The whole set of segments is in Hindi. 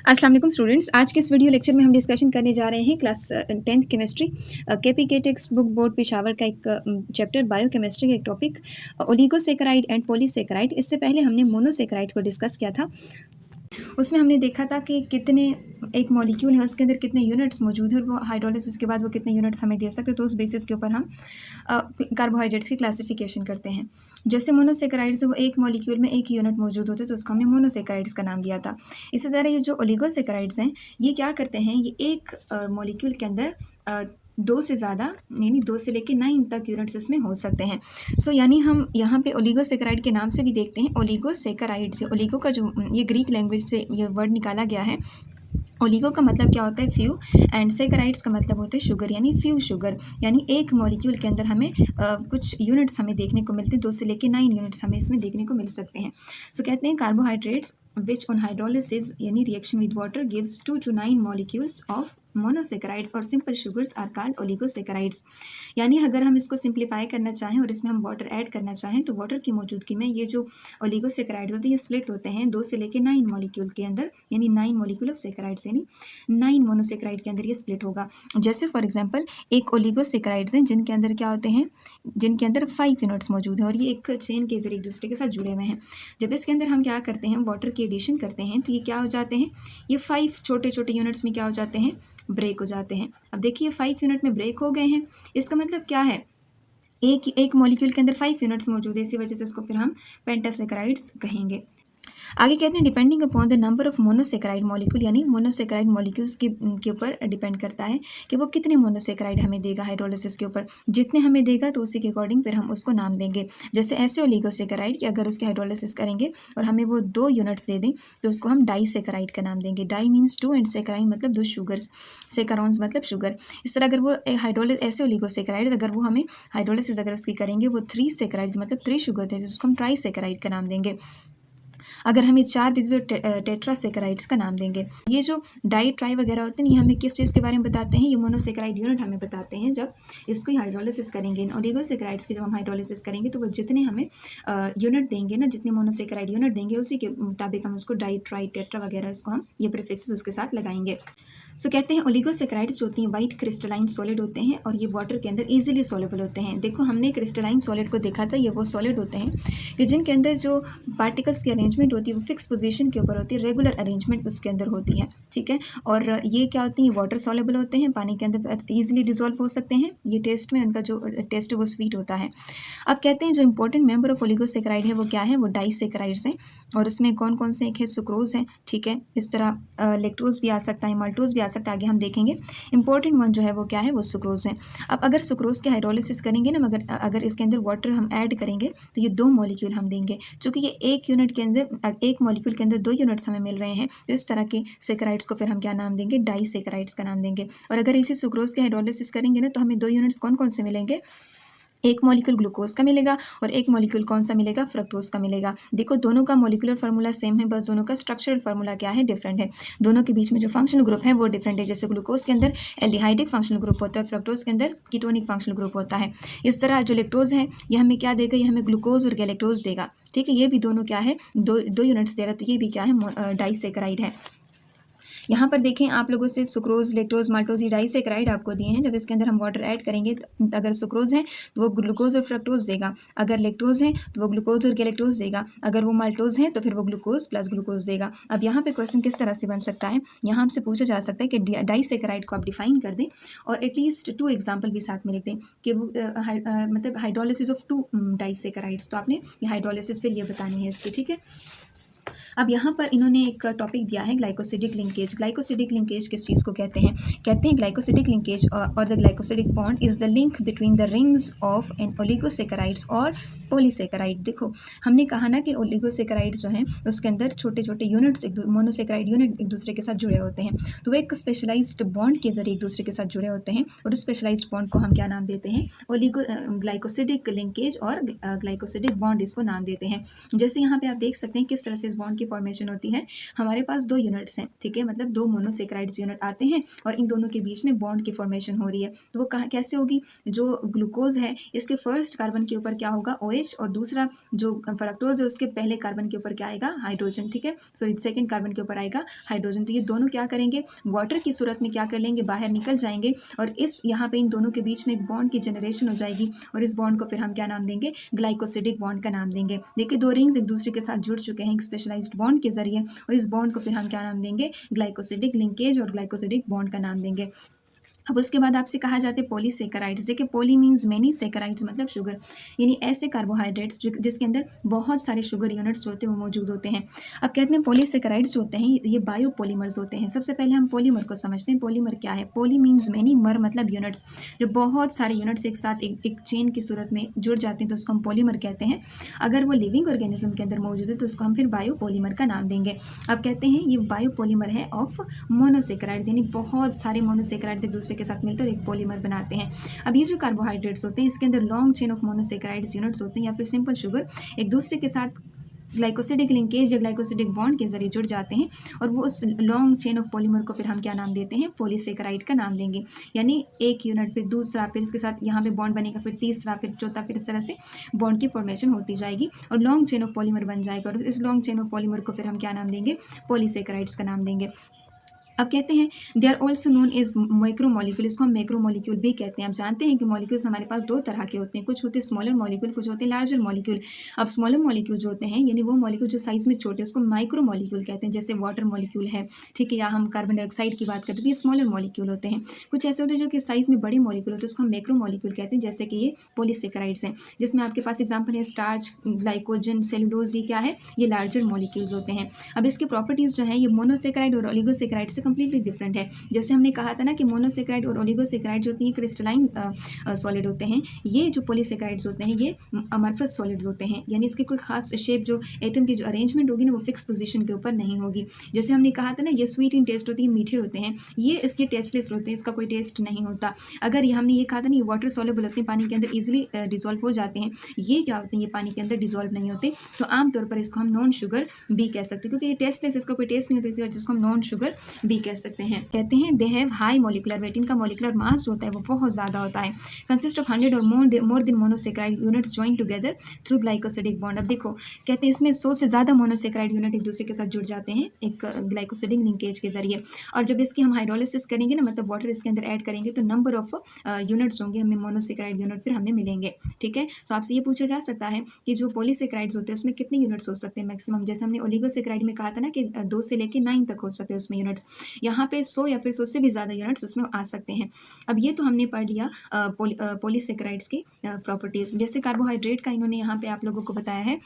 अस्सलाम वालेकुम स्टूडेंट्स। आज के इस वीडियो लेक्चर में हम डिस्कशन करने जा रहे हैं क्लास 10th केमिस्ट्री केपी के टेक्स्ट बुक बोर्ड पेशावर का एक चैप्टर बायोकेमिस्ट्री का एक टॉपिक ओलिगोसेकेराइड एंड पॉलीसेकेराइड। इससे पहले हमने मोनोसेकेराइड को डिस्कस किया था। उसमें हमने देखा था कि कितने एक मॉलिक्यूल है उसके अंदर कितने यूनिट्स मौजूद है और वो हाइड्रोलिसिस के बाद वो कितने यूनिट्स हमें दे सकते, तो उस बेसिस के ऊपर हम कार्बोहाइड्रेट्स की क्लासिफिकेशन करते हैं। जैसे मोनोसेकेराइड्स है वो एक मॉलिक्यूल में एक ही यूनिट मौजूद होते तो उसको हमने मोनोसेकेराइड्स का नाम दिया था। इसी तरह ये जो ओलिगोसेकेराइड्स हैं ये क्या करते हैं, ये एक मॉलिक्यूल के अंदर दो से ज़्यादा यानी 2 से लेकर 9 तक यूनिट्स इसमें हो सकते हैं। यानी हम यहाँ पे ओलिगोसेकेराइड के नाम से भी देखते हैं। ओलिगोसेकेराइड से ओलिगो का जो ये ग्रीक लैंग्वेज से ये वर्ड निकाला गया है। ओलिगो का मतलब क्या होता है, फ्यू, एंड सेकेराइड्स का मतलब होता है शुगर यानी फ्यू शुगर। यानी एक मॉलिक्यूल के अंदर हमें कुछ यूनिट्स हमें देखने को मिलते हैं, 2 से लेकर 9 यूनिट्स हमें इसमें देखने को मिल सकते हैं। कहते हैं कार्बोहाइड्रेट्स विच ऑन हाइड्रोलिसिस यानी reaction with water gives 2 to 9 molecules of monosaccharides और simple sugars are called oligosaccharides. यानी अगर हम इसको सिंप्लीफाई करना चाहें और इसमें हम वाटर ऐड करना चाहें तो वाटर की मौजूदगी में ये जो ओलिगोसेकेराइड्स होते हैं ये स्प्लिट होते हैं 2 से लेकर 9 मॉलिक्यूल के अंदर, यानी 9 मॉलिक्यूल ऑफ सेकेराइड्स यानी 9 मोनोसेकेराइड के अंदर ये स्प्लिट होगा। जैसे फॉर एग्जांपल एक ओलिगोसेकेराइड्स हैं जिनके अंदर क्या होते हैं, जिनके अंदर 5 यूनिट्स मौजूद हैं और ये एक चेन के जरिए एक दूसरे के साथ जुड़े हुए हैं। जब इसके अंदर हम क्या करते हैं, वाटर की एडिशन करते हैं तो ये क्या हो जाते हैं, ये 5 छोटे छोटे यूनिट्स में क्या हो जाते हैं, ब्रेक हो जाते हैं। अब देखिए 5 यूनिट में ब्रेक हो गए हैं, इसका मतलब क्या है, एक मॉलिक्यूल के अंदर 5 यूनिट्स मौजूद है, इसी वजह से इसको फिर हम पेंटासेकेराइड्स कहेंगे। आगे कहते हैं depending upon the number of monosaccharide molecule, यानी मोनोसेकेराइड मॉलिक्यूल्स के ऊपर डिपेंड करता है कि वो कितने मोनोसेकेराइड हमें देगा हाइड्रोलिसिस के ऊपर। जितने हमें देगा तो उसी के अकॉर्डिंग फिर हम उसको नाम देंगे। जैसे ऐसे ओलिगोसेकेराइड कि अगर उसके हाइड्रोलिसिस करेंगे और हमें वो 2 यूनिट्स दे दें तो उसको हम डाईसेकेराइड का नाम देंगे। डाई मीन्स 2 एंड सेकेराइड मतलब 2 शुगर्स, सेकारोन्स मतलब शुगर। इस तरह अगर वो हाइड्रोलिस ऐसे ओलिगोसेकेराइड अगर वो हमें हाइड्रोलिसिस अगर उसकी करेंगे वो 3 सेकेराइड्स मतलब 3 शुगर थे तो उसको हम ट्राईसेकेराइड का नाम देंगे। अगर हमें 4 दे तो टेट्रासेकेराइड्स का नाम देंगे। ये जो डाई ट्राई वगैरह होते हैं ये हमें किस चीज़ के बारे में बताते हैं, ये मोनोसेकेराइड यूनिट हमें बताते हैं। जब इसको हाइड्रोलिसिस करेंगे ओलिगोसेकेराइड्स की जब हम हाइड्रोलिसिस करेंगे तो वो जितने हमें यूनिट देंगे ना, जितने मोनोसेकेराइड यूनिट देंगे उसी के मुताबिक हम उसको डाई ट्राई टेट्रा वगैरह इसको हम ये प्रीफिक्सेस उसके साथ लगाएंगे। कहते हैं ओलिगोसेकेराइड्स जो होती हैं वाइट क्रिस्टलाइन सॉलिड होते हैं और ये वाटर के अंदर इजीली सॉल्युबल होते हैं। देखो हमने क्रिस्टलाइन सॉलिड को देखा था, ये वो सॉलिड होते हैं कि जिनके अंदर जो पार्टिकल्स की अरेंजमेंट होती है वो फिक्स पोजीशन के ऊपर होती है, रेगुलर अरेंजमेंट उसके अंदर होती है, ठीक है। और ये क्या होती हैं, वाटर सॉल्युबल होते हैं, पानी के अंदर ईजिली डिजोल्व हो सकते हैं। ये टेस्ट में उनका जो टेस्ट है वो स्वीट होता है। अब कहते हैं जो इंपॉर्टेंट मेंबर ऑफ ओलिगोसेकेराइड है वो क्या है, वो डाईसेकेराइड्स हैं। और उसमें कौन कौन से, एक है सुक्रोज है, ठीक है। इस तरह लेक्टोज भी आ सकता है, माल्टोज भी आ सकता है, आगे हम देखेंगे। इंपॉर्टेंट वन जो है वो क्या है, वो सुक्रोज है। अब अगर सुक्रोज के हाइड्रोलिसिस करेंगे ना, मगर अगर इसके अंदर वाटर हम ऐड करेंगे तो ये 2 मॉलिक्यूल हम देंगे। चूँकि ये एक यूनिट के अंदर एक मॉलिक्यूल के अंदर 2 यूनिट्स हमें मिल रहे हैं तो इस तरह के सेकेराइड्स को फिर हम क्या नाम देंगे, डाईसेकेराइड्स का नाम देंगे। और अगर इसी सुक्रोज के हाइड्रोलिसिस करेंगे ना तो हमें 2 यूनिट्स कौन कौन से मिलेंगे, एक मॉलिक्यूल ग्लूकोज का मिलेगा और एक मॉलिक्यूल कौन सा मिलेगा, फ्रक्टोज का मिलेगा। देखो दोनों का मॉलिक्यूलर फार्मूला सेम है, बस दोनों का स्ट्रक्चरल फार्मूला क्या है, डिफरेंट है। दोनों के बीच में जो फंक्शनल ग्रुप है वो डिफरेंट है। जैसे ग्लूकोज के अंदर एल्डिहाइडिक फंक्शनल ग्रुप होता है और फ्रक्टोज के अंदर कीटोनिक फंक्शनल ग्रुप होता है। इस तरह जो लेक्टोज है ये हमें क्या देगा, ये हमें ग्लूकोज और गैलेक्टोज देगा, ठीक है। ये भी दोनों क्या है, दो यूनिट्स दे रहा है, तो ये भी क्या है, डाईसेकेराइड है। यहाँ पर देखें आप लोगों से सुक्रोज, लेक्टोज, माल्टोज, ये डाईसेकेराइड आपको दिए हैं। जब इसके अंदर हम वाटर ऐड करेंगे तो अगर सुक्रोज है तो वो ग्लूकोज और फ्रक्टोज देगा, अगर लेक्टोज है तो वो ग्लूकोज और गैलेक्टोज देगा, अगर वो माल्टोज है तो फिर वो ग्लूकोज प्लस ग्लूकोज देगा। अब यहाँ पे क्वेश्चन किस तरह से बन सकता है, यहाँ आपसे पूछा जा सकता है कि डाईसेकेराइड को आप डिफाइन कर दें और एटलीस्ट 2 एग्जाम्पल भी साथ में लिख दें कि वो मतलब हाइड्रोलिसिस ऑफ 2 डाईसेकेराइड्स। तो आपने ये हाइड्रोलिसिस फिर ये बतानी है इसकी, ठीक है। अब यहाँ पर इन्होंने एक टॉपिक दिया है ग्लाइकोसिडिक लिंकेज। ग्लाइकोसिडिक लिंकेज किस चीज़ को कहते हैं, कहते हैं ग्लाइकोसिडिक लिंकेज और the glycosidic bond is the link between the rings of an oligosaccharides और पॉलीसेकेराइड। देखो हमने कहा ना कि ओलिगोसेकेराइड्स जो हैं उसके अंदर छोटे छोटे यूनिट्स मोनोसेकेराइड यूनिट एक दूसरे के साथ जुड़े होते हैं, तो वो एक स्पेशलाइज्ड बॉन्ड के जरिए एक दूसरे के साथ जुड़े होते हैं और उस स्पेशलाइज्ड बॉन्ड को हम क्या नाम देते हैं, ग्लाइकोसिडिक लिंकेज और ग्लाइकोसिडिक बॉन्ड इसको नाम देते हैं। जैसे यहाँ पे आप देख सकते हैं किस तरह से इस बॉन्ड की फॉर्मेशन होती है, हमारे पास 2 यूनिट्स हैं, ठीक है, मतलब 2 मोनोसेकेराइड्स यूनिट आते हैं और इन दोनों के बीच में बॉन्ड की फॉर्मेशन हो रही है। तो वो कहाँ कैसे होगी? जो ग्लूकोज है इसके फर्स्ट कार्बन के ऊपर क्या होगा? OH, और दूसरा जो फ्रक्टोज है उसके पहले कार्बन के ऊपर क्या आएगा? हाइड्रोजन, ठीक है, सॉरी सेकंड कार्बन के ऊपर आएगा हाइड्रोजन। तो ये दोनों क्या करेंगे? वाटर की सूरत में क्या कर लेंगे? बाहर निकल जाएंगे और इस यहाँ पे इन दोनों के बीच में एक बॉन्ड की जनरेशन हो जाएगी और इस बॉन्ड को फिर हम क्या नाम देंगे? ग्लाइकोसिडिक बॉन्ड का नाम देंगे। देखिए 2 रिंग्स एक दूसरे के साथ जुड़ चुके हैं एक स्पेशलाइज्ड बॉन्ड के जरिए और इस बॉन्ड को फिर हम क्या नाम देंगे? ग्लाइकोसिडिक लिंकेज और ग्लाइकोसिडिक बॉन्ड का नाम देंगे। अब उसके बाद आपसे कहा जाते हैं पॉलीसेकेराइड्स। देखिए पॉली मीन्स मेनी, सेकेराइड्स मतलब शुगर, यानी ऐसे कार्बोहाइड्रेट्स जिसके अंदर बहुत सारे शुगर यूनिट्स होते हैं वो मौजूद होते हैं। अब कहते हैं पॉलीसेकेराइड्स होते हैं ये बायोपॉलीमर्स होते हैं। सबसे पहले हम पॉलीमर को समझते हैं। पॉलीमर क्या है? पॉली मीन्स मेनी, मर मतलब यूनिट्स। जब बहुत सारे यूनिट्स एक साथ एक चेन की सूरत में जुड़ जाते हैं तो उसको हम पॉलीमर कहते हैं। अगर वो लिविंग ऑर्गेनिज्म के अंदर मौजूद है तो उसको हम फिर बायोपॉलीमर का नाम देंगे। अब कहते हैं ये बायोपॉलीमर है ऑफ मोनोसेकेराइड्स, यानी बहुत सारे मोनोसेकेराइड्स एक दूसरे के साथ मिलकर एक पॉलीमर बनाते हैं। अब ये जो कार्बोहाइड्रेट्स होते हैं इसके अंदर long chain of monosaccharides units होते हैं या फिर सिंपल शुगर एक दूसरे के साथ ग्लाइकोसिडिक लिंकेज या ग्लाइकोसिडिक बॉन्ड के जरिए जुड़ जाते हैं और वो उस लॉन्ग चेन ऑफ पॉलीमर को फिर हम क्या नाम देते हैं? पॉलीसेकेराइड का नाम देंगे। यानी एक यूनिट फिर दूसरा, फिर इसके साथ यहाँ पे बॉन्ड बनेगा, फिर तीसरा, फिर चौथा, फिर इस तरह से बॉन्ड की फॉर्मेशन होती जाएगी और लॉन्ग चेन ऑफ पॉलीमर बन जाएगा और इस लॉन्ग चेन ऑफ पॉलीमर को फिर हम क्या नाम देंगे? पॉलीसेकेराइड्स का नाम देंगे। अब कहते हैं they are also known as micromolecule, इसको हम मैक्रोमोलिक्यूल भी कहते हैं। आप जानते हैं कि मॉलिक्यूल्स हमारे पास 2 तरह के होते हैं, कुछ होते हैं स्मॉलर मॉलिक्यूल, कुछ होते हैं लार्जर मॉलिक्यूल। अब स्मॉलर मॉलिक्यूल जो होते हैं यानी वो मॉलिक्यूल जो साइज में छोटे हैं उसको माइक्रोमोलिक्यूल कहते हैं, जैसे वाटर मॉलिक्यूल है, ठीक है, या हम कार्बन डाइऑक्साइड की बात करते हैं तो ये स्मॉलर मॉलिक्यूल होते हैं। कुछ ऐसे होते हैं जो कि साइज में बड़े मॉलिक्यूल होते हैं उसको हम मैक्रोमोलिक्यूल कहते हैं, जैसे कि ये पॉलीसेकेराइड्स हैं, जिसमें आपके पास एग्जाम्पल है स्टार्च, ग्लाइकोजन, सेलुलोज, ये क्या है? ये लार्जर मॉलिक्यूल्स होते हैं। अब इसके प्रॉपर्टीज जो है ये मोनोसेकेराइड और ओलिगोसेकेराइड से कम्प्लीटली डिफरेंट है। जैसे हमने कहा था ना कि मोनोसेकेराइड और ओलिगोसेकेराइड जो होती हैं क्रिस्टलाइन सॉलिड होते हैं, ये जो पॉलीसेकेराइड्स होते हैं ये अमरफस सॉलिड्स होते हैं, यानी इसकी कोई खास शेप जो एटम की जो अरेंजमेंट होगी ना वो फिक्स पोजीशन के ऊपर नहीं होगी। जैसे हमने कहा था ना ये स्वीट इन टेस्ट होती है, मीठे होते हैं, ये इसके टेस्टलेस होते हैं, इसका कोई टेस्ट नहीं होता। अगर ये हमने ये कहा था ना ये वाटर सॉल्युबल होते हैं, पानी के अंदर ईजिली डिजोल्व हो जाते हैं, ये क्या होते हैं? ये पानी के अंदर डिजोल्व नहीं होते, तो आमतौर पर इसको हम नॉन शुगर भी कह सकते हैं क्योंकि ये टेस्टलेस, इसका कोई टेस्ट नहीं होता, इसी वजह से इसको हम नॉन शुगर भी कह सकते हैं। कहते हैं they have high molecular weight, इनका मॉलिकुलर मास जो होता है वो बहुत ज़्यादा होता है। कंसिस्ट ऑफ 100 और more than monosaccharide units join together through glycosidic bond. अब देखो कहते हैं इसमें 100 से ज़्यादा मोनोसेकेराइड यूनिट एक दूसरे के साथ जुड़ जाते हैं एक ग्लाइकोसिडिक लिंकेज के जरिए, और जब इसकी हम हाइड्रोलिसिस करेंगे ना, मतलब वाटर इसके अंदर ऐड करेंगे तो नंबर ऑफ यूनिट्स होंगे हमें मोनोसेकेराइड यूनिट फिर हमें मिलेंगे, ठीक है। सो आपसे ये पूछा जा सकता है कि जो पॉलीसेकेराइड्स होते हैं उसमें कितने यूनिट्स हो सकते हैं मैक्सिमम? जैसे हमने ओलिगोसेकेराइड में कहा था ना कि 2 से लेकर 9 तक हो सकते हैं उसमें यूनिट्स, यहाँ पे 100 या फिर 100 से भी ज़्यादा यूनिट्स उसमें आ सकते हैं। अब ये तो हमने पढ़ लिया पॉलीसेकेराइड्स की प्रॉपर्टीज़। जैसे कार्बोहाइड्रेट का इन्होंने यहाँ पे आप लोगों को बताया है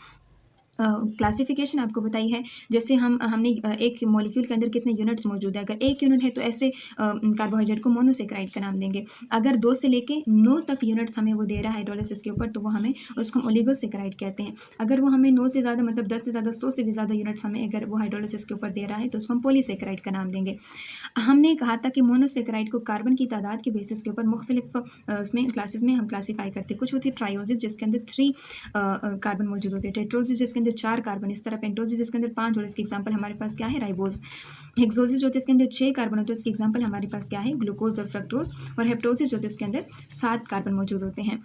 क्लासिफिकेशन आपको बताई है। जैसे हमने एक मॉलिक्यूल के अंदर कितने यूनिट्स मौजूद है, अगर 1 यूनिट है तो ऐसे कार्बोहाइड्रेट को मोनोसेकेराइड का नाम देंगे। अगर 2 से लेके 9 तक यूनिट्स हमें वो दे रहा है हाइड्रोलिसिस के ऊपर तो वो हमें उसको ओलिगोसेकेराइड कहते हैं। अगर वो हमें 9 से ज़्यादा मतलब 10 से ज़्यादा 100 से भी ज़्यादा यूनिट्स हमें अगर वो हाइड्रोलिसिस के ऊपर दे रहा है तो उसको हम पॉलीसेकेराइड का नाम देंगे। हमने कहा था कि मोनोसेकेराइड को कार्बन की तादाद के बेसिस के ऊपर मुख्तलिफ इसमें क्लासेस में हम क्लासीफाई करते हैं। कुछ होती है ट्रायोसिस जिसके अंदर 3 कार्बन मौजूद होते हैं, टेट्रोसिस जिसके अंदर 4 कार्बन, इस तरह पेंटोसिस जिसके अंदर 5, और इसके एग्जांपल हमारे पास क्या है? राइबोज। हेक्सोसिस जो होते हैं इसके अंदर 6 कार्बन होते हैं, इसके एग्जांपल हमारे पास क्या है? ग्लूकोज और फ्रक्टोज। और हेप्टोसिस जो होते हैं इसके अंदर 7 कार्बन मौजूद होते हैं।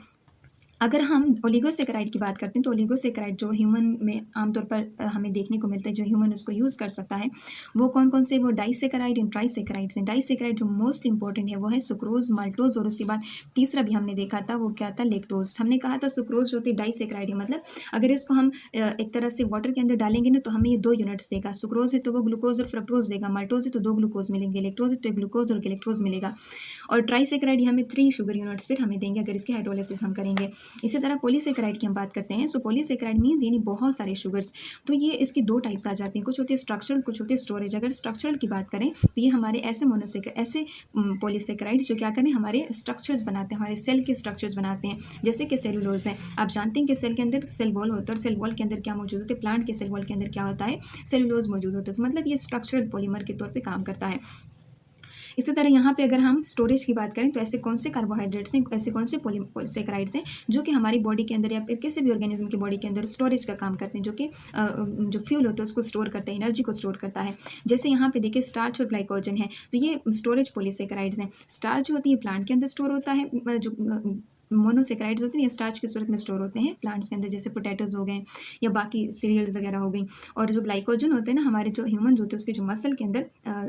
अगर हम ओलिगोसेकेराइड की बात करते हैं तो ओलिगोसेकेराइड जो ह्यूमन में आमतौर पर हमें देखने को मिलता है, जो ह्यूमन उसको यूज़ कर सकता है, वो कौन कौन से? वो डाइसेकेराइड एंड ट्राइसेकेराइड्स हैं। डाइसेकेराइड जो मोस्ट इंपॉर्टेंट है वो है सुक्रोज, माल्टोज, और उसके बाद तीसरा भी हमने देखा था वो क्या था? लेक्टोज। हमने कहा था सुक्रोज जो होती है डाइसेकेराइड है, मतलब अगर इसको हम एक तरह से वाटर के अंदर डालेंगे ना तो हमें ये 2 यूनिट्स देगा। सुक्रोज है तो वो ग्लूकोज और फ्रक्टोज देगा, माल्टोज है तो 2 ग्लूकोज मिलेंगे, लेक्टोज है तो 1 ग्लूकोज और गैलेक्टोज मिलेगा, और ट्राइसेकेराइड हमें 3 शुगर यूनिट्स फिर हमें देंगे अगर इसकी हाइड्रोलिसिस हम करेंगे। इसी तरह पॉलीसेकेराइड की हम बात करते हैं। सो पॉलीसेकेराइड मीन्स यानी बहुत सारे शुगर्स। तो ये इसकी 2 टाइप्स आ जाती हैं, कुछ होती है स्ट्रक्चरल, कुछ होती है स्टोरेज। अगर स्ट्रक्चरल की बात करें तो ये हमारे ऐसे पॉलीसेकेराइड्स जो क्या करें? हमारे स्ट्रक्चर्स बनाते हैं, हमारे सेल के स्ट्रक्चर्स बनाते हैं, जैसे कि सेलुलोज हैं। आप जानते हैं कि सेल के अंदर सेल वॉल होता है, और सेल वॉल के अंदर क्या मौजूद होता है? प्लांट के सेल वॉल के अंदर क्या होता है? सेलुलोज मौजूद होता है। मतलब ये स्ट्रक्चरल पॉलीमर के तौर पर काम करता है। इसी तरह यहाँ पे अगर हम स्टोरेज की बात करें तो ऐसे कौन से कार्बोहाइड्रेट्स हैं, ऐसे कौन से पॉलीसेकेराइड्स हैं जो कि हमारी बॉडी के अंदर या फिर किसी भी ऑर्गेनिज्म की बॉडी के अंदर स्टोरेज का काम करते हैं, जो कि जो फ्यूल होता है उसको स्टोर करते हैं, एनर्जी को स्टोर करता है। जैसे यहाँ पे देखिए स्टार्च और ग्लाइकोजन है, तो ये स्टोरेज पॉलीसेकेराइड्स हैं। स्टार्च जो होती है प्लांट के अंदर स्टोर होता है, जो मोनोसेक्राइड्स होते हैं ये स्टार्च की सूरत में स्टोर होते हैं प्लांट्स के अंदर, जैसे पोटैटोज हो गए या बाकी सीरियल्स वगैरह हो गई। और जो ग्लाइकोजन होते हैं ना हमारे जो ह्यूमंस होते हैं उसके जो मसल के अंदर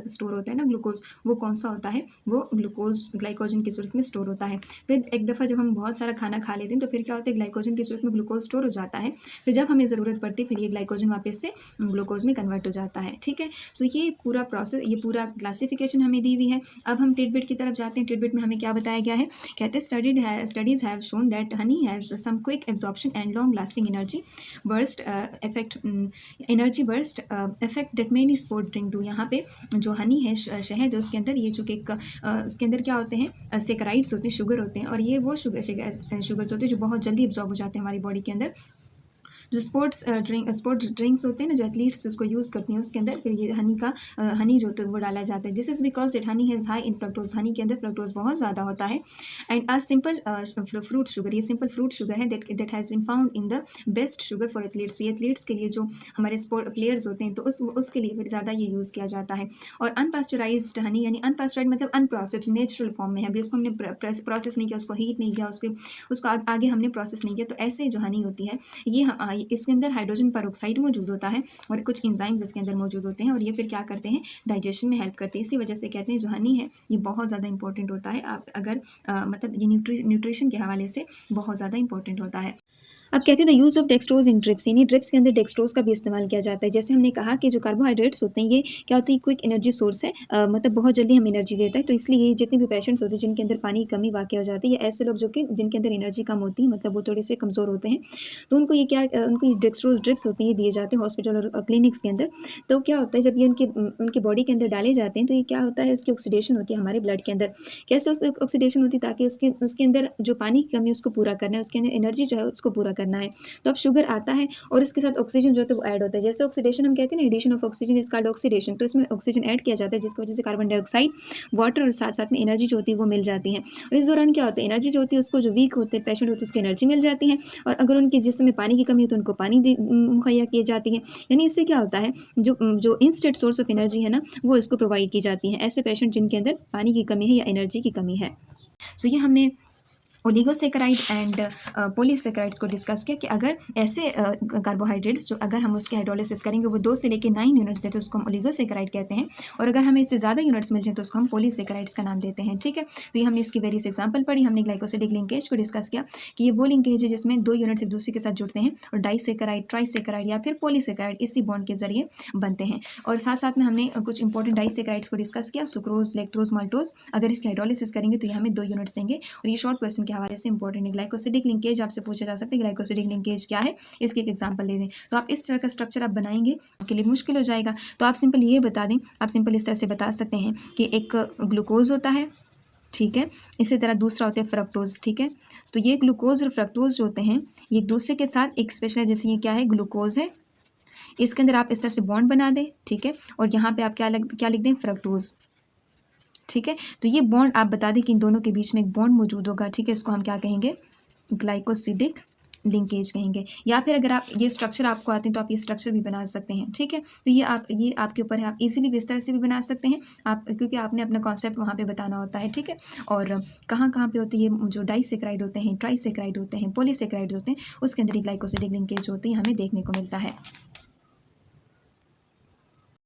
स्टोर होता है ना ग्लूकोज, वो कौन सा होता है, वो ग्लूकोज ग्लाइकोजन की सूरत में स्टोर होता है। फिर एक दफ़ा जब हम बहुत सारा खाना खा लेते हैं तो फिर क्या होता है, ग्लाइकोजन की सूरत में ग्लूकोज स्टोर हो जाता है। फिर जब हमें ज़रूरत पड़ती है फिर ये ग्लाइकोजन वापस से ग्लूकोज में कन्वर्ट हो जाता है। ठीक है, सो ये पूरा प्रोसेस, ये पूरा क्लासिफिकेशन हमें दी हुई है। अब हम टिडबिट की तरफ जाते हैं। टिडबिट में हमें क्या बताया गया है, कहते हैं studies have shown that honey has some quick absorption and long lasting energy burst effect that many sport drink do। यहाँ पे जो हनी है, शहद है, उसके अंदर ये जो कि उसके अंदर क्या होते हैं, सेक्राइड्स होते हैं, शुगर होते हैं, और ये वो शुगर्स होते हैं जो बहुत जल्दी एब्जॉर्ब हो जाते हैं हमारी बॉडी के अंदर। जो स्पोर्ट्स ड्रिंक्स होते हैं ना, जो एथलीट्स उसको यूज़ करती हैं, उसके अंदर फिर ये हनी जो होता है वो डाला जाता है। This is because that honey has high in fructose, honey के अंदर फ्रक्टोज बहुत ज़्यादा होता है। And a simple fruit sugar, ये सिंपल फ्रूट शुगर है that has been found in the best sugar for athletes. ये एथलीट्स के लिए जो हमारे स्पोर्ट प्लेयर्स होते हैं तो उसके लिए फिर ज़्यादा ये यूज़ किया जाता है। और अनपास्चराइज्ड हनी, यानी अनपास्चराइज्ड मतलब अनप्रोसेस्ड, नेचुरल फॉर्म में है, अभी उसको हमने प्रोसेस नहीं किया, उसको हीट नहीं किया, उसको आगे हमने प्रोसेस नहीं किया। तो ऐसे जो हनी होती है ये इसके अंदर हाइड्रोजन पेरोक्साइड मौजूद होता है और कुछ एंजाइम्स इसके अंदर मौजूद होते हैं, और ये फिर क्या करते हैं, डाइजेशन में हेल्प करते हैं। इसी वजह से कहते हैं जो हनी है ये बहुत ज़्यादा इंपॉर्टेंट होता है। आप अगर मतलब ये न्यूट्रिशन के हवाले से बहुत ज़्यादा इंपॉर्टेंट होता है। अब कहते हैं the use of dextrose in drips, यानी ड्रिप्स के अंदर डेक्सट्रोज का भी इस्तेमाल किया जाता है। जैसे हमने कहा कि जो कार्बोहाइड्रेट्स होते हैं ये क्या होती है, क्विक एनर्जी सोर्स है, मतलब बहुत जल्दी हमें एनर्जी देता है। तो इसलिए ये जितने भी पेशेंट्स होते हैं जिनके अंदर पानी की कमी वाक़ हो जाती है, या ऐसे लोग जो कि जिनके अंदर एनर्जी कम होती है, मतलब वो थोड़े से कमज़ोर होते हैं, तो उनको ये उनको ये डेक्सट्रोज ड्रिप्स होती हैं, ये दिए जाते हैं हॉस्पिटल और क्लिनिक्स के अंदर। तो क्या होता है, जब ये उनके बॉडी के अंदर डाले जाते हैं तो ये क्या होता है, उसकी ऑक्सीडेशन होती है हमारे ब्लड के अंदर। कैसे उसकी ऑक्सीडेशन होती है, ताकि उसके अंदर जो पानी की कमी है उसको पूरा करना है, उसके अंदर एनर्जी जो है उसको पूरा करना है। तो अब शुगर आता है और इसके साथ ऑक्सीजन जो होता है वो ऐड होता है। जैसे ऑक्सीडेशन हम कहते हैं ना, addition of oxygen is called oxidation, तो इसमें ऑक्सीजन ऐड किया जाता है जिसकी वजह से कार्बन डाइऑक्साइड, वाटर और साथ साथ में एनर्जी जो होती है वो मिल जाती है। और इस दौरान क्या होता है, एनर्जी जो होती है उसको जो वीक होते हैं पेशेंट होते हैं उसको एनर्जी मिल जाती है, और अगर उनके जिस्म में पानी की कमी है तो उनको पानी मुहैया की जाती है। यानी इससे क्या होता है, जो इंस्टेंट सोर्स ऑफ एनर्जी है ना वो इसको प्रोवाइड की जाती है ऐसे पेशेंट जिनके अंदर पानी की कमी है या एनर्जी की कमी है। सो ये हमने ओलिगोसेकेराइड एंड पॉलीसेकेराइड्स को डिस्कस किया कि अगर ऐसे कार्बोहाइड्रेट्स जो अगर हम उसके हाइड्रोलिसिस करेंगे वो 2 से लेकर 9 यूनिट्स देते हैं तो उसको हम ओलिगोसेकेराइड कहते हैं, और अगर हमें इससे ज़्यादा यूनिट्स मिल जाए तो उसको हम पॉलीसेकेराइड्स का नाम देते हैं। ठीक है, तो ये हमने इसकी वेरियस एग्जांपल पढ़ी। हमने ग्लाइकोसिडिक लिंकेज को डिस्कस किया कि ये वो लिंकेज है जिसमें 2 यूनिट्स एक दूसरे के साथ जुड़ते हैं और डाइसेकेराइड, ट्राइसेकेराइड या फिर पॉलीसेकेराइड इसी बॉन्ड के जरिए बनते हैं। और साथ साथ में हमने कुछ इंपॉर्टेंट डाइसेकेराइड्स को डिस्कस किया, सुक्रोज, लैक्टोज, माल्टोज। अगर इसकी हाइड्रोलिसिस करेंगे तो ये हमें 2 यूनिट्स देंगे, और ये शॉर्ट क्वेश्चन के हवाले से इंपॉर्टेंट है। ग्लाइकोसिडिक लिंकेज आपसे पूछा जा सकता है, ग्लाइकोसिडिक लिंकेज क्या है, इसकी एक एग्जांपल दे दें। तो आप इस तरह का स्ट्रक्चर आप बनाएंगे, आपके लिए मुश्किल हो जाएगा। तो आप सिंपल ये बता दें, आप सिंपल इस तरह से बता सकते हैं कि एक ग्लूकोज होता है, ठीक है, इसी तरह दूसरा होता है फ्रक्टोज। ठीक है, तो ये ग्लूकोज और फ्रक्टोज जो होते हैं ये एक दूसरे के साथ एक स्पेशल है। जैसे ये क्या है, ग्लूकोज है, इसके अंदर आप इस तरह से बॉन्ड बना दें, ठीक है, और यहाँ पे आप क्या लिख दें, फ्रक्टोज। ठीक है, तो ये बॉन्ड आप बता दें कि इन दोनों के बीच में एक बॉन्ड मौजूद होगा। ठीक है, इसको हम क्या कहेंगे, ग्लाइकोसिडिक लिंकेज कहेंगे। या फिर अगर आप ये स्ट्रक्चर आपको आते हैं तो आप ये स्ट्रक्चर भी बना सकते हैं। ठीक है, तो ये आपके ऊपर है, आप इजीली भी इस तरह से भी बना सकते हैं आप, क्योंकि आपने अपना कॉन्सेप्ट वहाँ पे बताना होता है। ठीक है, और कहाँ पे होते हैं ये जो डाइसेक्राइड होते हैं, ट्राइसेक्राइड होते हैं, पॉलीसेक्राइड होते हैं, उसके अंदर ही ग्लाइकोसिडिक लिंकेज होती है हमें देखने को मिलता है।